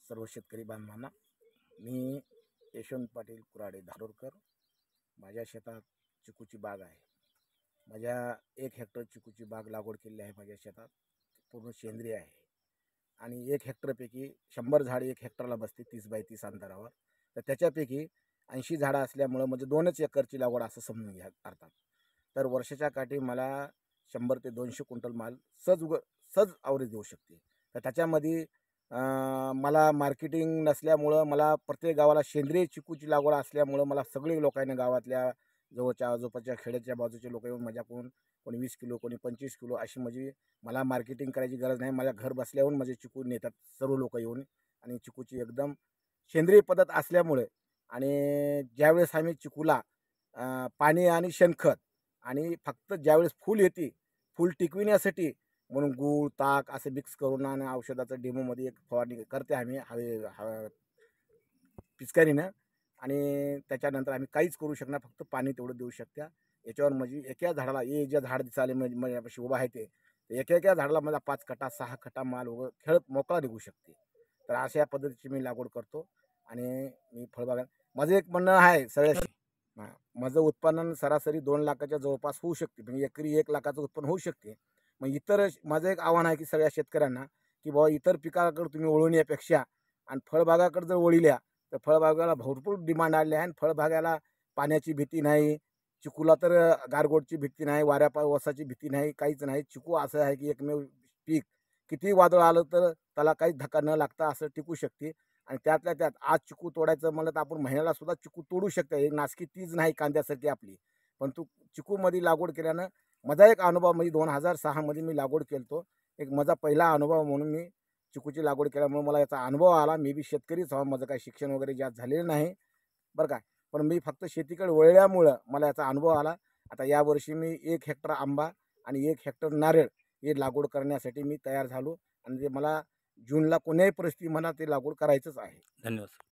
सर्व शेतकरी बांधवांना, मी यशवंत पाटील कुराडे धारोरकर. माझ्या शेतात चिकूची बाग आहे. माझ्या 1 हेक्टर चिकूची बाग लागवड केलेली आहे. माझ्या शेतात पूर्ण सेंद्रिय आहे आणि 1 हेक्टरपैकी 100 झाडे 1 हेक्टरला बसते 30 बाय 30 अंतरावर. तर त्याच्यापैकी 80 झाडं असल्यामुळं म्हणजे 2च एकरची लागवड असं समजून घ्या अर्थात. तर वर्षाच्या काठी मला 100 ते 200 क्विंटल माल सहज ॲव्हरेज देऊ शकते. तर त्याच्यामध्ये मला मार्केटिंग नसल्यामुळं, मला प्रत्येक गावाला सेंद्रिय चिकूची लागवड असल्यामुळं मला सगळे लोकांनी गावातल्या जवळच्या आजूबाजूच्या खेड्याच्या बाजूचे लोक येऊन माझ्याकडून कोणी 20 किलो कोणी 25 किलो अशी म्हणजे मला मार्केटिंग करायची गरज नाही. माझ्या घर बसल्याहून माझे चिकू नेतात सर्व लोक येऊन. आणि चिकूची एकदम सेंद्रिय पद्धत असल्यामुळे आणि ज्यावेळेस आम्ही चिकूला पाणी आणि शेणखत आणि फक्त ज्यावेळेस फूल येते, फूल टिकविण्यासाठी म्हणून गूळ ताक असं मिक्स करून आणि औषधाचं डेमोमध्ये एक फवारणी करते आम्ही पिचकारीनं. आणि त्याच्यानंतर आम्ही काहीच करू शकणार, फक्त पाणी तेवढं देऊ शकत्या. याच्यावर म्हणजे एका झाडाला हे जे झाड दिसाले माझ्यापाशी उभं आहे ते एका झाडाला मला 5 कटा 6 कटा माल खेळत मोकळा निघू शकते. तर अशा पद्धतीची मी लागवड करतो. आणि मी फळबागा, माझं एक म्हणणं आहे सगळ्याशी, माझं उत्पन्न सरासरी 2 लाखाच्या जवळपास होऊ शकते. म्हणजे एकरी 1 लाखाचं उत्पन्न होऊ शकते. मग माझं एक आव्हान आहे की सगळ्या शेतकऱ्यांना की बाबा इतर पिकाकडे तुम्ही वळवण्यापेक्षा आणि फळबागाकडे जर वळिल्या तर फळबागाला भरपूर डिमांड आली आहे. आणि फळबागाला पाण्याची भीती नाही, चिकूला तर गारगोटची भीती नाही, वसाची भीती नाही, काहीच नाही. चिकू असं आहे की एकमेव पीक किती वादळ आलं तर त्याला काहीच धक्का न लागता असं टिकू शकते. आणि त्यातल्या त्यात आज चिकू तोडायचं म्हणलं तर आपण महिन्याला सुद्धा चिकू तोडू शकतो. एक नासकी तीच नाही कांद्यासारखी आपली, पण तू चिकूमध्ये लागवड केल्यानं माझा एक अनुभव म्हणजे 2006 मध्ये मी लागवड केलतो. एक माझा पहिला अनुभव म्हणून मी चिकूची लागवड केल्यामुळे मला याचा अनुभव आला. मी बी शेतकरीच आहे, माझं काही शिक्षण वगैरे जास्त झालेलं नाही बरं काय, पण मी फक्त शेतीकडे वळल्यामुळं मला याचा अनुभव आला. आता यावर्षी मी 1 हेक्टर आंबा आणि 1 हेक्टर नारळ हे लागवड करण्यासाठी मी तयार झालो. आणि ते मला जूनला कोण्याही परिस्थितीत मला ते लागवड करायचंच आहे. धन्यवाद.